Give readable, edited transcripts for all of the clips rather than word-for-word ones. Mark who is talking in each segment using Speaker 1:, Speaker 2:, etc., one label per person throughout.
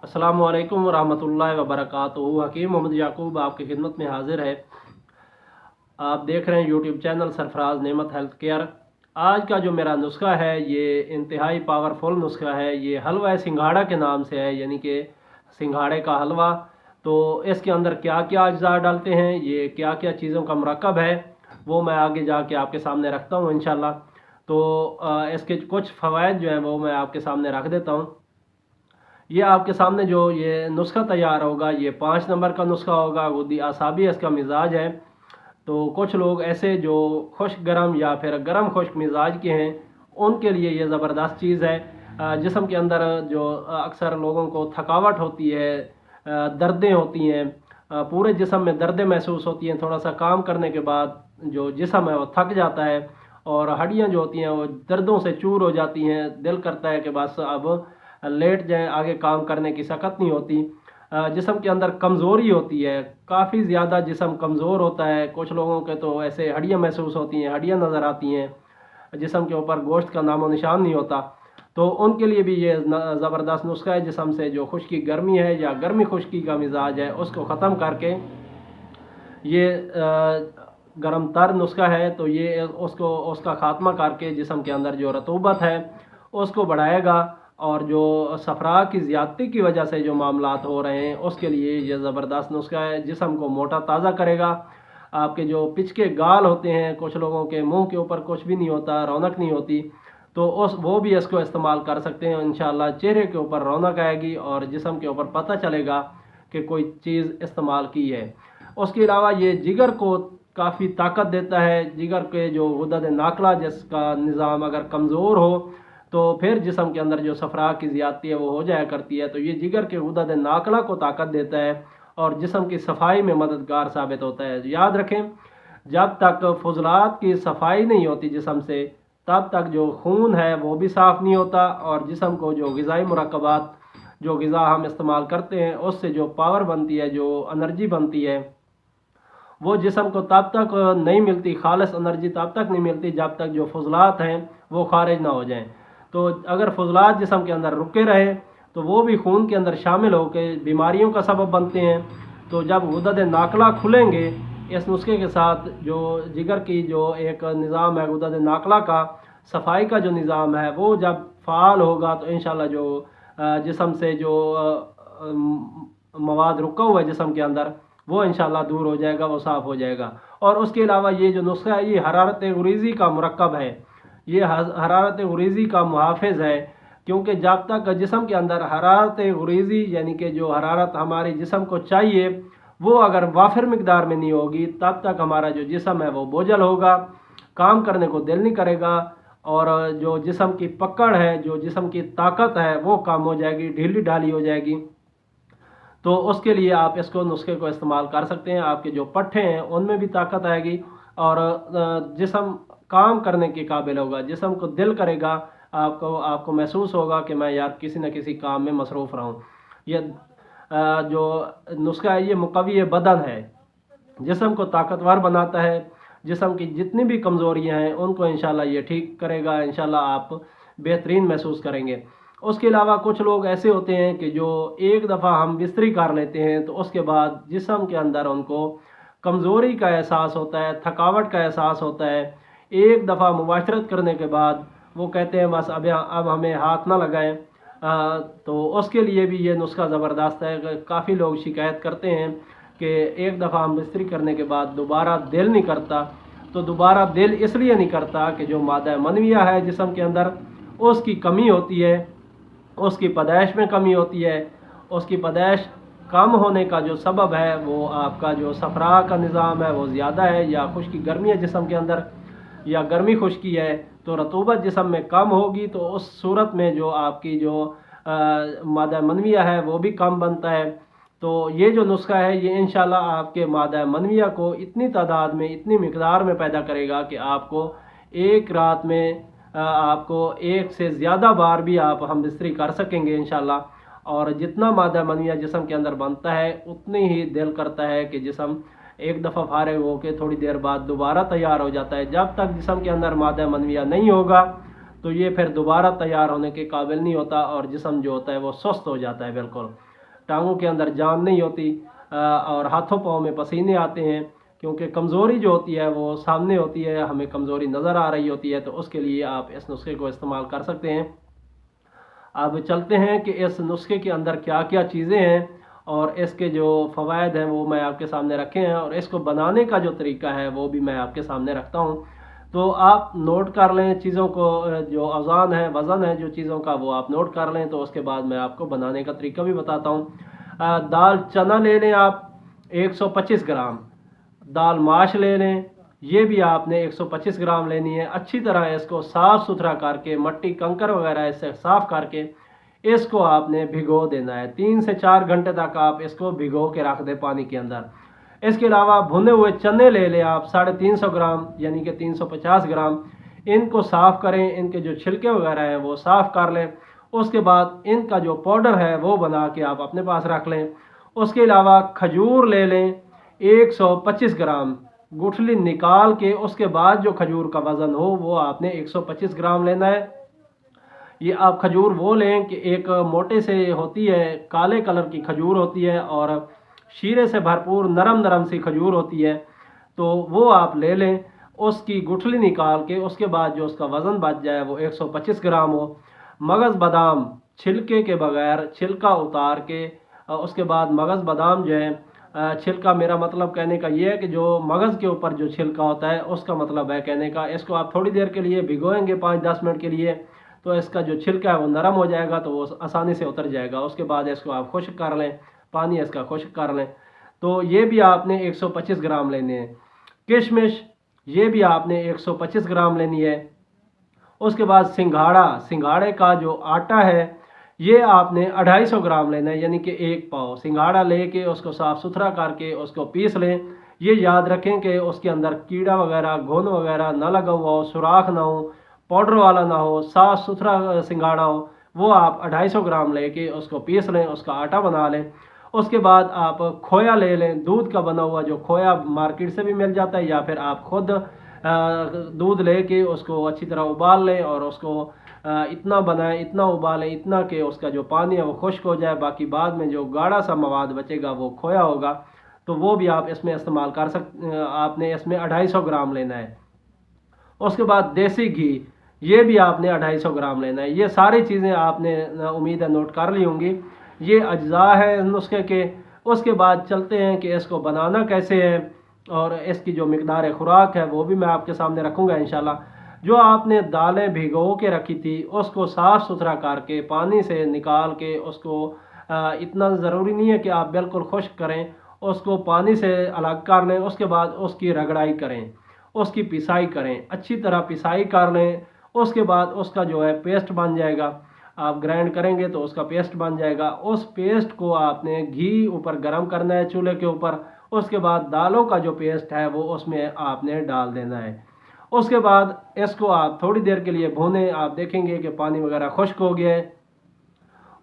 Speaker 1: अस्सलामु अलैकुम रहमतुल्लाहि व बरकातुहू। हकीम मोहम्मद याकूब आपकी खिदमत में हाजिर है। आप देख रहे हैं यूट्यूब चैनल सरफराज नेमत हेल्थ केयर। आज का जो मेरा नुस्खा है ये इंतहाई पावरफुल नुस्खा है। ये हलवा सिंघाड़ा के नाम से है, यानी कि सिंघाड़े का हलवा। तो इसके अंदर क्या क्या अज्जा डालते हैं, ये क्या क्या चीज़ों का मरकब है, वो मैं आगे जाके आपके सामने रखता हूँ इंशाल्लाह। तो इसके कुछ फ़वाइद जो हैं वो मैं आपके सामने रख देता हूँ। ये आपके सामने जो ये नुस्खा तैयार होगा ये 5 नंबर का नुस्खा होगा। गुद्दी आसाबी इसका मिजाज है। तो कुछ लोग ऐसे जो खुश्क गर्म या फिर गर्म खुश्क मिजाज के हैं उनके लिए ये ज़बरदस्त चीज़ है। जिस्म के अंदर जो अक्सर लोगों को थकावट होती है, दर्दें होती हैं, पूरे जिस्म में दर्दें महसूस होती हैं, थोड़ा सा काम करने के बाद जो जिस्म है वो थक जाता है और हड्डियां जो होती हैं वो दर्दों से चूर हो जाती हैं। दिल करता है कि बस अब लेट जाएं, आगे काम करने की सकत नहीं होती। जिस्म के अंदर कमज़ोरी होती है, काफ़ी ज़्यादा जिस्म कमज़ोर होता है। कुछ लोगों के तो ऐसे हड्डियां महसूस होती हैं, हड्डियां नज़र आती हैं, जिस्म के ऊपर गोश्त का नामो निशान नहीं होता। तो उनके लिए भी ये ज़बरदस्त नुस्खा है। जिस्म से जो खुश्की गर्मी है या गर्मी खुश्की का मिजाज है उसको ख़त्म करके ये गरम तर नुस्खा है। तो ये उसको उसका ख़ात्मा करके जिस्म के अंदर जो रतूबत है उसको बढ़ाएगा और जो सफरा की ज़्यादती की वजह से जो मामलात हो रहे हैं उसके लिए ये ज़बरदस्त नुस्खा है। जिस्म को मोटा ताज़ा करेगा। आपके जो पिचके गाल होते हैं, कुछ लोगों के मुंह के ऊपर कुछ भी नहीं होता, रौनक नहीं होती, तो उस वो भी इसको इस्तेमाल कर सकते हैं। इंशाल्लाह चेहरे के ऊपर रौनक आएगी और जिस्म के ऊपर पता चलेगा कि कोई चीज़ इस्तेमाल की है। उसके अलावा ये जिगर को काफ़ी ताकत देता है। जिगर के जो गुदद नाकला जिसका निज़ाम अगर कमज़ोर हो तो फिर जिस्म के अंदर जो सफरा की ज़्यादती है वो हो जाया करती है। तो ये जिगर के गुदद नाकला को ताकत देता है और जिस्म की सफाई में मददगार साबित होता है। याद रखें, जब तक फजलात की सफाई नहीं होती जिस्म से, तब तक जो खून है वो भी साफ़ नहीं होता और जिस्म को जो ग़िज़ाई मुरक्कबात, जो ग़िज़ा हम इस्तेमाल करते हैं उससे जो पावर बनती है, जो एनर्जी बनती है, वो जिस्म को तब तक नहीं मिलती, खालिस एनर्जी तब तक नहीं मिलती जब तक जो फजलात हैं वो खारिज ना हो जाएं। तो अगर फजलात जिस्म के अंदर रुके रहे तो वो भी खून के अंदर शामिल होकर बीमारियों का सबब बनते हैं। तो जब गुदद नाकला खुलेंगे इस नुस्खे के साथ, जो जिगर की जो एक निज़ाम है गुदद नाकला का, सफाई का जो निज़ाम है वो जब फ़ाल होगा तो इंशाल्लाह जो जिस्म से जो मवाद रुका हुआ है जिस्म के अंदर वो इंशाल्लाह दूर हो जाएगा, वो साफ़ हो जाएगा। और उसके अलावा ये जो नुस्खा है ये हरारत गुरीज़ी का मुरक्कब है। ये हरारत गुरीज़ी का मुहाफ़िज़ है, क्योंकि जब तक जिस्म के अंदर हरारत गुरीज़ी यानी कि जो हरारत हमारे जिस्म को चाहिए वो अगर वाफिर मिकदार में नहीं होगी तब तक हमारा जो जिस्म है वो बोझल होगा, काम करने को दिल नहीं करेगा और जो जिस्म की पकड़ है, जो जिस्म की ताकत है वो कम हो जाएगी, ढीली ढाली हो जाएगी। तो उसके लिए आप इसको नुस्खे को इस्तेमाल कर सकते हैं। आपके जो पट्ठे हैं उनमें भी ताकत आएगी और जिस्म काम करने के काबिल होगा, जिस्म को दिल करेगा, आपको आपको महसूस होगा कि मैं यार किसी न किसी काम में मसरूफ़ रहूँ। ये जो नुस्खा है ये मुक़व्वी बदन है, जिस्म को ताकतवर बनाता है। जिस्म की जितनी भी कमज़ोरियाँ हैं उनको इंशाल्लाह ये ठीक करेगा। इंशाल्लाह आप बेहतरीन महसूस करेंगे। उसके अलावा कुछ लोग ऐसे होते हैं कि जो एक दफ़ा हम बिस्तरी कर लेते हैं तो उसके बाद जिस्म के अंदर उनको कमज़ोरी का एहसास होता है, थकावट का एहसास होता है। एक दफ़ा मुबाशरत करने के बाद वो कहते हैं बस अब हमें हाथ ना लगाएं। तो उसके लिए भी ये नुस्खा ज़बरदस्त है। काफ़ी लोग शिकायत करते हैं कि एक दफ़ा हम बिस्तरी करने के बाद दोबारा दिल नहीं करता। तो दोबारा दिल इसलिए नहीं करता कि जो मादा मनविया है जिस्म के अंदर उसकी कमी होती है, उसकी पैदाइश में कमी होती है। उसकी पैदाइश कम होने का जो सबब है वो आपका जो सफरा का निज़ाम है वो ज़्यादा है, या खुश्की गर्मी है जिस्म के अंदर, या गर्मी खुश्की है। तो रतूबत जिस्म में कम होगी तो उस सूरत में जो आपकी जो मादा मनविया है वो भी कम बनता है। तो ये जो नुस्खा है ये इंशाल्लाह आपके मादा मनविया को इतनी तादाद में, इतनी मिकदार में पैदा करेगा कि आपको एक रात में आपको एक से ज़्यादा बार भी आप हम बिस्तरी कर सकेंगे इंशाल्लाह। और जितना मादा मनविया जिस्म के अंदर बनता है उतनी ही दिल करता है कि जिस्म एक दफ़ा फारिग होकर थोड़ी देर बाद दोबारा तैयार हो जाता है। जब तक जिस्म के अंदर मादा मनविया नहीं होगा तो ये फिर दोबारा तैयार होने के काबिल नहीं होता और जिस्म जो होता है वो सुस्त हो जाता है बिल्कुल। टांगों के अंदर जान नहीं होती और हाथों पाँव में पसीने आते हैं, क्योंकि कमज़ोरी जो होती है वो सामने होती है, हमें कमज़ोरी नज़र आ रही होती है। तो उसके लिए आप इस नुस्खे को इस्तेमाल कर सकते हैं। अब चलते हैं कि इस नुस्खे के अंदर क्या क्या चीज़ें हैं और इसके जो फ़वाइद हैं वो मैं आपके सामने रखे हैं, और इसको बनाने का जो तरीका है वो भी मैं आपके सामने रखता हूँ। तो आप नोट कर लें चीज़ों को, जो अज़ान है, वज़न है जो चीज़ों का, वो आप नोट कर लें। तो उसके बाद मैं आपको बनाने का तरीका भी बताता हूँ। दाल चना ले लें आप 125 ग्राम, दाल माश ले लें, ये भी आपने 125 ग्राम लेनी है। अच्छी तरह इसको साफ़ सुथरा करके, मट्टी कंकर वगैरह इससे साफ़ करके इसको आपने भिगो देना है। 3 से 4 घंटे तक आप इसको भिगो के रख दें पानी के अंदर। इसके अलावा भुने हुए चने ले लें आप 350 ग्राम, यानी कि 350 ग्राम। इनको साफ़ करें, इनके जो छिलके वगैरह हैं वो साफ़ कर लें। उसके बाद इनका जो पाउडर है वो बना के आप अपने पास रख लें। उसके अलावा खजूर ले लें 125 ग्राम, गुठली निकाल के उसके बाद जो खजूर का वज़न हो वो आपने 125 ग्राम लेना है। ये आप खजूर वो लें कि एक मोटे से होती है, काले कलर की खजूर होती है और शीरे से भरपूर नरम नरम सी खजूर होती है, तो वो आप ले लें। उसकी गुठली निकाल के उसके बाद जो उसका वज़न बच जाए वो 125 ग्राम हो। मगज़ बादाम छिलके के बगैर, छिलका उतार के, उसके बाद मगज़ बादाम जो है, छिलका मेरा मतलब कहने का ये है कि जो मगज़ के ऊपर जो छिलका होता है उसका मतलब है कहने का। इसको आप थोड़ी देर के लिए भिगोएंगे 5-10 मिनट के लिए, तो इसका जो छिलका है वो नरम हो जाएगा, तो वो आसानी से उतर जाएगा। उसके बाद इसको आप खुश्क कर लें, पानी इसका खुश्क कर लें। तो ये भी आपने 125 ग्राम लेने हैं। किशमिश ये भी आपने 125 ग्राम लेनी है। उसके बाद सिंघाड़ा, सिंघाड़े का जो आटा है ये आपने 250 ग्राम लेना है, यानी कि 1 पाव सिंघाड़ा लेके उसको साफ़ सुथरा करके उसको पीस लें। ये याद रखें कि उसके अंदर कीड़ा वगैरह, घुन वगैरह ना लगा हुआ हो, सुराख ना हो, पाउडर वाला ना हो, साफ़ सुथरा सिंघाड़ा हो। वो आप 250 ग्राम लेके उसको पीस लें, उसका आटा बना लें। उसके बाद आप खोया ले लें, दूध का बना हुआ जो खोया मार्केट से भी मिल जाता है, या फिर आप खुद दूध लेके उसको अच्छी तरह उबाल लें और उसको इतना बनाएं, इतना उबालें, इतना कि उसका जो पानी है वो खुश्क हो जाए। बाकी बाद में जो गाढ़ा सा मवाद बचेगा वो खोया होगा, तो वो भी आप इसमें इस्तेमाल कर आपने इसमें 250 ग्राम लेना है। उसके बाद देसी घी, ये भी आपने 250 ग्राम लेना है। ये सारी चीज़ें आपने उम्मीद है नोट कर ली होंगी। ये अज्जा है नुस्खे के। उसके बाद चलते हैं कि इसको बनाना कैसे है, और इसकी जो मिकदार खुराक है वो भी मैं आपके सामने रखूँगा इंशाल्लाह। जो आपने दालें भिगो के रखी थी उसको साफ़ सुथरा करके पानी से निकाल के उसको, इतना ज़रूरी नहीं है कि आप बिल्कुल खुश्क करें, उसको पानी से अलग कर लें। उसके बाद उसकी रगड़ाई करें, उसकी पिसाई करें, अच्छी तरह पिसाई कर लें। उसके बाद उसका जो है पेस्ट बन जाएगा, आप ग्राइंड करेंगे तो उसका पेस्ट बन जाएगा। उस पेस्ट को आपने घी ऊपर गरम करना है चूल्हे के ऊपर। उसके बाद दालों का जो पेस्ट है वो उसमें आपने डाल देना है। उसके बाद इसको आप थोड़ी देर के लिए भूनें, आप देखेंगे कि पानी वगैरह खुश्क हो गया है।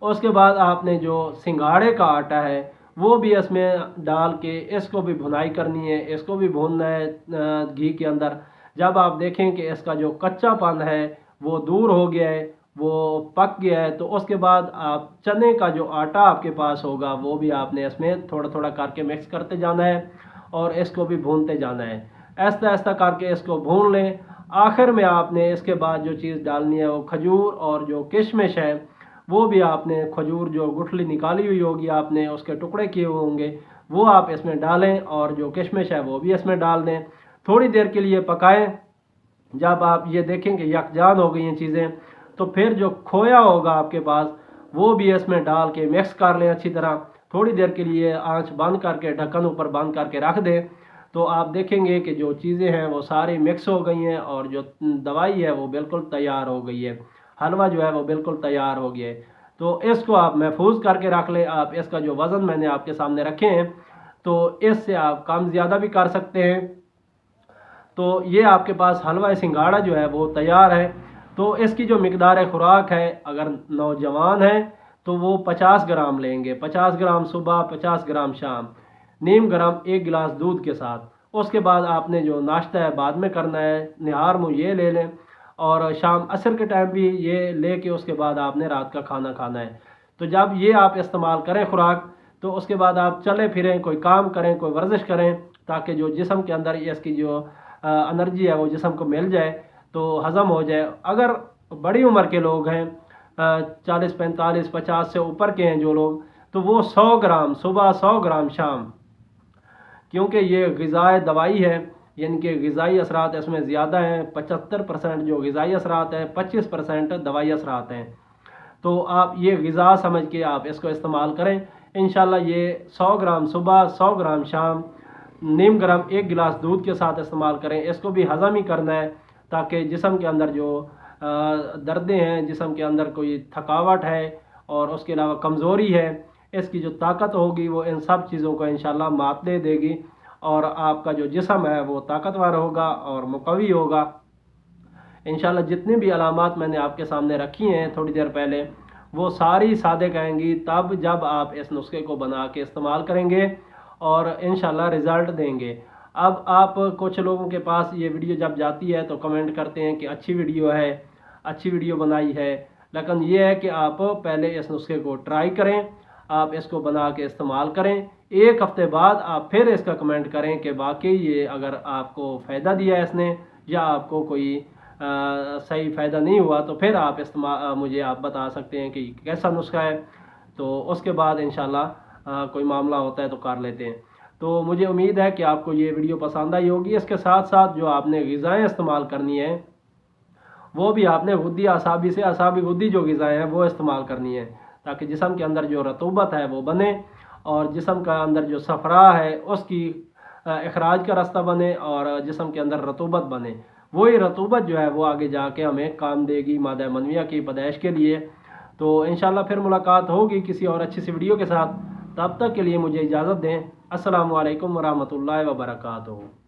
Speaker 1: उसके बाद आपने जो सिंघाड़े का आटा है वो भी इसमें डाल के इसको भी भुनाई करनी है, इसको भी भूनना है घी के अंदर। जब आप देखें कि इसका जो कच्चापन है वो दूर हो गया है, वो पक गया है, तो उसके बाद आप चने का जो आटा आपके पास होगा वो भी आपने इसमें थोड़ा थोड़ा करके मिक्स करते जाना है और इसको भी भूनते जाना है। ऐसा ऐसा करके इसको भून लें। आखिर में आपने इसके बाद जो चीज़ डालनी है वो खजूर और जो किशमिश है वो भी आपने, खजूर जो गुठली निकाली हुई होगी आपने, उसके टुकड़े किए हुए होंगे, वो आप इसमें डालें और जो किशमिश है वो भी इसमें डाल दें। थोड़ी देर के लिए पकाएं। जब आप ये देखें कि यकजान हो गई हैं चीज़ें, तो फिर जो खोया होगा आपके पास वो भी इसमें डाल के मिक्स कर लें अच्छी तरह। थोड़ी देर के लिए आंच बंद करके, ढक्कन ऊपर बंद करके रख दें, तो आप देखेंगे कि जो चीज़ें हैं वो सारी मिक्स हो गई हैं और जो दवाई है वो बिल्कुल तैयार हो गई है, हलवा जो है वो बिल्कुल तैयार हो गया है। तो इसको आप महफूज करके रख लें। आप इसका जो वज़न मैंने आपके सामने रखे हैं, तो इससे आप कम ज़्यादा भी कर सकते हैं। तो ये आपके पास हलवा सिंघाड़ा जो है वो तैयार है। तो इसकी जो मिकदार खुराक है, अगर नौजवान है तो वो 50 ग्राम लेंगे, 50 ग्राम सुबह, 50 ग्राम शाम, नीम गरम 1 गिलास दूध के साथ। उसके बाद आपने जो नाश्ता है बाद में करना है, निहार मुँह ये ले लें, और शाम असर के टाइम भी ये ले के उसके बाद आपने रात का खाना खाना है। तो जब ये आप इस्तेमाल करें खुराक, तो उसके बाद आप चले फिरें, कोई काम करें, कोई वर्जिश करें, ताकि जो जिस्म के अंदर इसकी जो एनर्जी है वो जिस्म को मिल जाए तो हज़म हो जाए। अगर बड़ी उम्र के लोग हैं, 40 45 50 से ऊपर के हैं जो लोग, तो वो 100 ग्राम सुबह, 100 ग्राम शाम, क्योंकि ये ग़िज़ाए दवाई है, यानी कि ग़िज़ाई असरात इसमें ज़्यादा हैं। 75% जो ग़िज़ाई असरात हैं, 25% दवाई असरात हैं। तो आप ये ग़िज़ा समझ के आप इसको इस्तेमाल करें। इंशाल्लाह ये 100 ग्राम सुबह, 100 ग्राम शाम, नीम गर्म 1 गिलास दूध के साथ इस्तेमाल करें। इसको भी हज़म ही करना है, ताकि जिस्म के अंदर जो दर्दें हैं, जिस्म के अंदर कोई थकावट है और उसके अलावा कमज़ोरी है, इसकी जो ताकत होगी वो इन सब चीज़ों को इंशाल्लाह मात दे देगी और आपका जो जिस्म है वो ताकतवर होगा और मुकवी होगा। इंशाल्लाह जितनी भी अलामात मैंने आपके सामने रखी हैं थोड़ी देर पहले, वो सारी सादे कहेंगी तब जब आप इस नुस्खे को बना के इस्तेमाल करेंगे और इंशाल्लाह रिज़ल्ट देंगे। अब आप कुछ लोगों के पास ये वीडियो जब जाती है तो कमेंट करते हैं कि अच्छी वीडियो है, अच्छी वीडियो बनाई है, लेकिन ये है कि आप पहले इस नुस्खे को ट्राई करें, आप इसको बना के इस्तेमाल करें। 1 हफ़्ते बाद आप फिर इसका कमेंट करें कि वाकई ये अगर आपको फ़ायदा दिया है इसने, या आपको कोई सही फ़ायदा नहीं हुआ, तो फिर आप मुझे आप बता सकते हैं कि कैसा नुस्खा है। तो उसके बाद इंशाल्लाह कोई मामला होता है तो कर लेते हैं। तो मुझे उम्मीद है कि आपको ये वीडियो पसंद आई होगी। इसके साथ साथ जो आपने ग़िज़ाएँ इस्तेमाल करनी है वो भी आपने गुद्दी असाबी से, असाबी गुद्दी जो ग़िज़ाएँ हैं वो इस्तेमाल करनी है, ताकि जिस्म के अंदर जो रतूबत है वो बने और जिस्म का अंदर जो सफ़रा है उसकी इखराज का रास्ता बने और जिस्म के अंदर रतूबत बने। वही रतूबत जो है वो आगे जाके हमें काम देगी मादा मनविया की पैदाइश के लिए। तो इंशाल्लाह फिर मुलाकात होगी किसी और अच्छी सी वीडियो के साथ। तब तक के लिए मुझे इजाज़त दें। अस्सलामु अलैकुम वरहमतुल्लाहि वबरकातुहू।